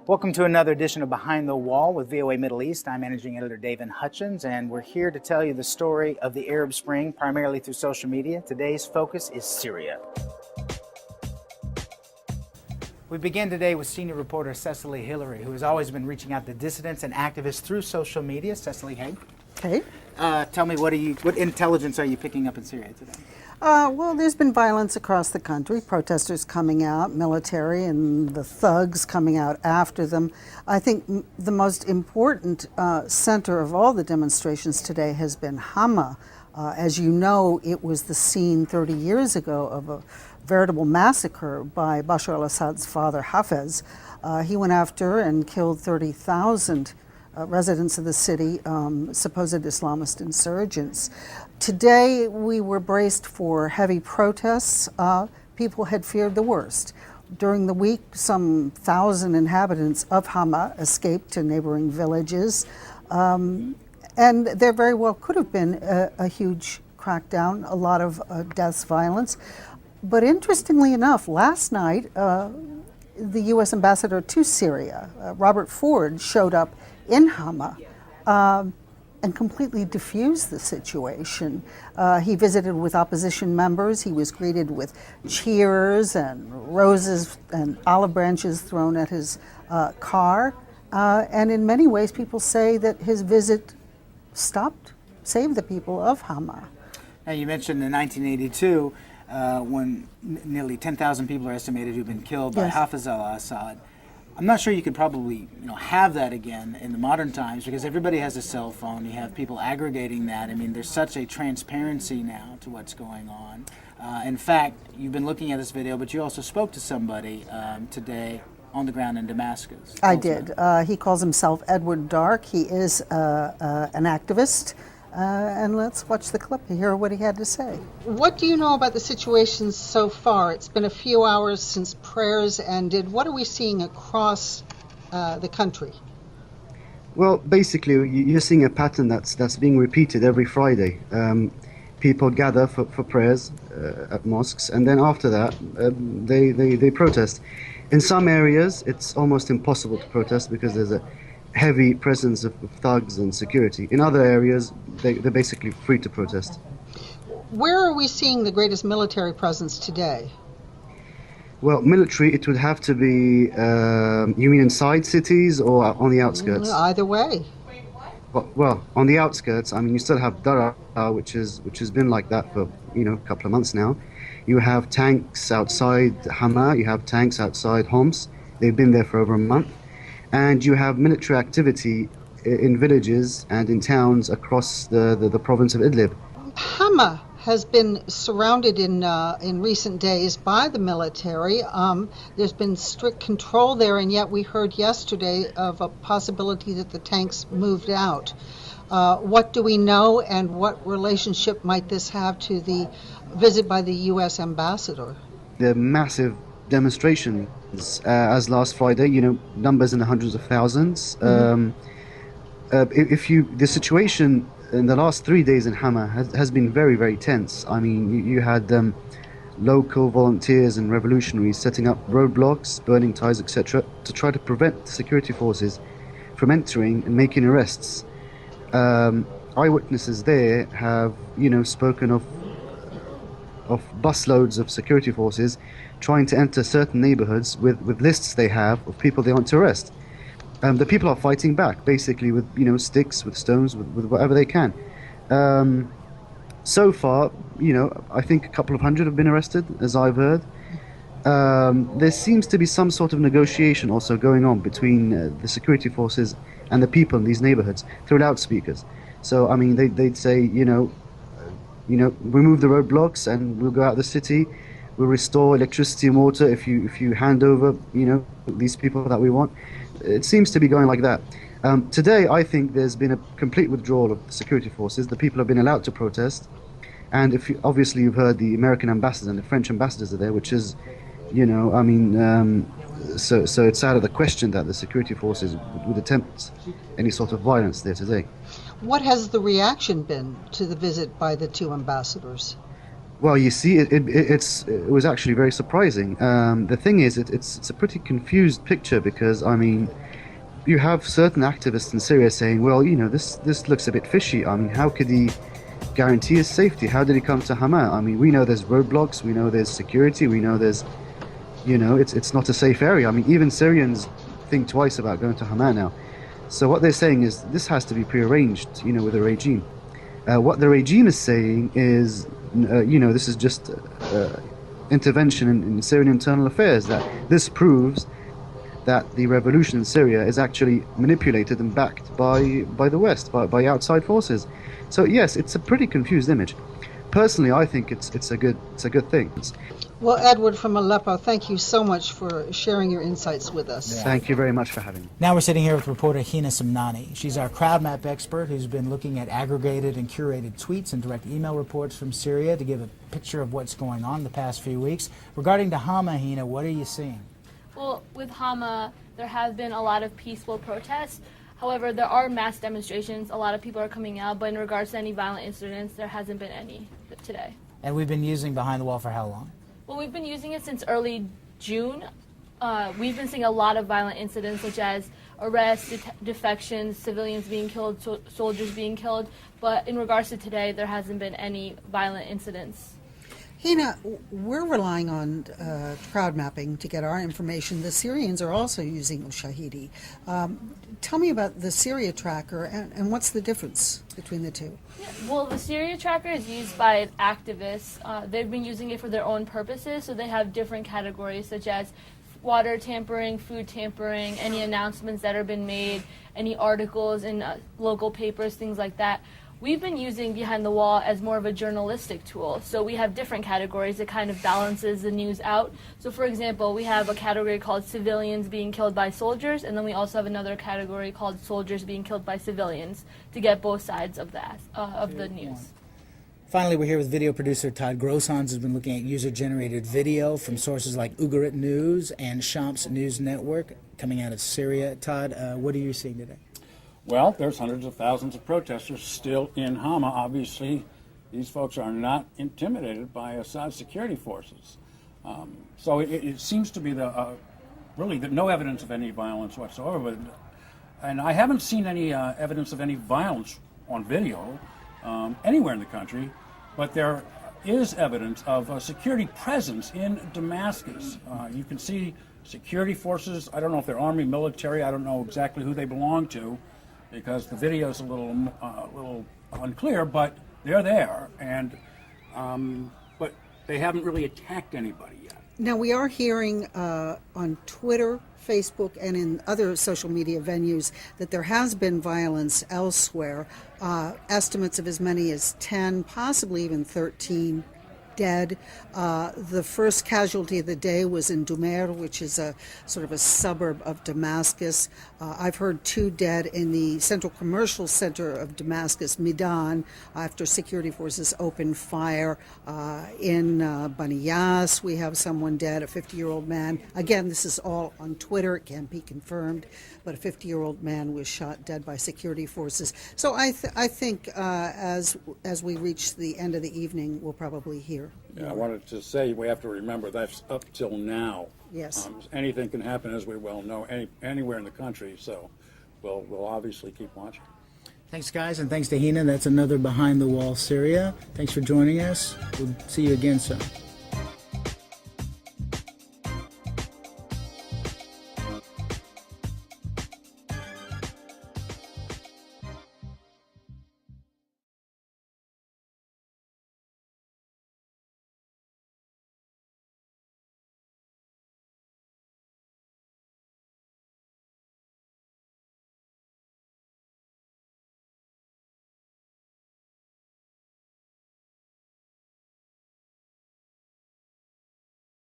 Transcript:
Welcome to another edition of Behind the Wall with VOA Middle East. I'm Managing Editor David Hutchins, and we're here to tell you the story of the Arab Spring, primarily through social media. Today's focus is Syria. We begin today with senior reporter Cecily Hillary, who has always been reaching out to dissidents and activists through social media. Cecily, hey. Hey. Tell me, what intelligence are you picking up in Syria today? Well, there's been violence across the country, protesters coming out, military, and the thugs coming out after them. I think the most important center of all the demonstrations today has been Hama. As you know, it was the scene 30 years ago of a veritable massacre by Bashar al-Assad's father, Hafez. He went after and killed 30,000 residents of the city, supposed Islamist insurgents. Today, we were braced for heavy protests. People had feared the worst. During the week, some 1,000 inhabitants of Hama escaped to neighboring villages. And there very well could have been a huge crackdown, a lot of deaths, violence. But interestingly enough, last night, the U.S. ambassador to Syria, Robert Ford, showed up in Hama and completely diffused the situation. He visited with opposition members. He was greeted with cheers and roses and olive branches thrown at his car. And in many ways, people say that his visit saved the people of Hama. Now, you mentioned in 1982, when nearly 10,000 people are estimated who've been killed by Hafez al-Assad. I'm not sure you could probably have that again in the modern times, because everybody has a cell phone. You have people aggregating that. I mean, there's such a transparency now to what's going on. In fact, you've been looking at this video, but you also spoke to somebody today on the ground in Damascus. I did. He calls himself Edward Dark. He is an activist. And let's watch the clip and hear what he had to say. What do you know about the situation so far? It's been a few hours since prayers ended. What are we seeing across the country? Well, basically, you're seeing a pattern that's being repeated every Friday. People gather for prayers at mosques, and then after that, they protest. In some areas, it's almost impossible to protest because there's a heavy presence of thugs and security. In other areas, they're basically free to protest. Where are we seeing the greatest military presence today? Well, military, it would have to be, you mean inside cities or on the outskirts? Either way. Well, on the outskirts, I mean, you still have Dara, which has been like that for, a couple of months now. You have tanks outside Hama, you have tanks outside Homs. They've been there for over a month. And you have military activity in villages and in towns across the province of Idlib. Hama has been surrounded in recent days by the military. There's been strict control there, and yet we heard yesterday of a possibility that the tanks moved out. What do we know, and what relationship might this have to the visit by the U.S. ambassador? The massive demonstrations as last Friday, numbers in the hundreds of thousands. The situation in the last 3 days in Hama has been very, very tense. I mean, you had local volunteers and revolutionaries setting up roadblocks, burning ties, etc., to try to prevent the security forces from entering and making arrests. Eyewitnesses there have, spoken of busloads of security forces trying to enter certain neighborhoods with lists they have of people they want to arrest. The people are fighting back, basically with sticks, with stones, with whatever they can. So far, I think a couple of hundred have been arrested, as I've heard. There seems to be some sort of negotiation also going on between the security forces and the people in these neighborhoods through loudspeakers. So, I mean, they'd say, remove the roadblocks and we'll go out of the city. We'll restore electricity and water if you hand over, these people that we want. It seems to be going like that. Today, I think there's been a complete withdrawal of the security forces. The people have been allowed to protest. And obviously you've heard the American ambassador and the French ambassadors are there, which is, so it's out of the question that the security forces would attempt any sort of violence there today. What has the reaction been to the visit by the two ambassadors? Well, you see, it was actually very surprising. The thing is, it's a pretty confused picture because, I mean, you have certain activists in Syria saying, well, this looks a bit fishy. I mean, how could he guarantee his safety? How did he come to Hama? I mean, we know there's roadblocks, we know there's security, we know there's, it's not a safe area. I mean, even Syrians think twice about going to Hama now. So what they're saying is this has to be prearranged, with the regime. What the regime is saying is, this is just intervention in Syrian internal affairs, that this proves that the revolution in Syria is actually manipulated and backed by the West, by outside forces. So yes, it's a pretty confused image. Personally, I think it's a good thing. Well, Edward from Aleppo, thank you so much for sharing your insights with us. Yeah. Thank you very much for having me. Now we're sitting here with reporter Hina Samnani. She's our crowd map expert who's been looking at aggregated and curated tweets and direct email reports from Syria to give a picture of what's going on the past few weeks. Regarding to Hama, Hina, what are you seeing? Well, with Hama, there have been a lot of peaceful protests. However, there are mass demonstrations. A lot of people are coming out, but in regards to any violent incidents, there hasn't been any today. And we've been using Behind the Wall for how long? Well, we've been using it since early June. We've been seeing a lot of violent incidents, such as arrests, defections, civilians being killed, soldiers being killed. But in regards to today, there hasn't been any violent incidents. Hina, we're relying on crowd mapping to get our information. The Syrians are also using Ushahidi. Tell me about the Syria tracker and what's the difference between the two? Yeah, well, the Syria tracker is used by activists. They've been using it for their own purposes, so they have different categories such as water tampering, food tampering, any announcements that have been made, any articles in local papers, things like that. We've been using Behind the Wall as more of a journalistic tool. So we have different categories that kind of balances the news out. So for example, we have a category called civilians being killed by soldiers, and then we also have another category called soldiers being killed by civilians to get both sides of that of the news. Finally, we're here with video producer Todd Grossons, who's been looking at user-generated video from sources like Ugarit News and Shams News Network coming out of Syria. Todd, what are you seeing today? Well, there's hundreds of thousands of protesters still in Hama. Obviously, these folks are not intimidated by Assad's security forces. So it seems to be really no evidence of any violence whatsoever. And I haven't seen any evidence of any violence on video anywhere in the country, but there is evidence of a security presence in Damascus. You can see security forces. I don't know if they're army, military. I don't know exactly who they belong to, because the video is a little unclear, but they're there, and but they haven't really attacked anybody yet. Now, we are hearing on Twitter, Facebook, and in other social media venues that there has been violence elsewhere. Estimates of as many as 10, possibly even 13 dead. The first casualty of the day was in Dumer, which is a sort of a suburb of Damascus. I've heard 2 dead in the central commercial center of Damascus, Midan, after security forces opened fire. In Bani Yas, we have someone dead, a 50-year-old man. Again, this is all on Twitter. It can't be confirmed, but a 50-year-old man was shot dead by security forces. So I think as we reach the end of the evening, we'll probably hear. Yeah, I wanted to say we have to remember that's up till now. Yes. Anything can happen, as we well know, anywhere in the country. So we'll obviously keep watching. Thanks, guys, and thanks to Hina. That's another Behind the Wall Syria. Thanks for joining us. We'll see you again soon.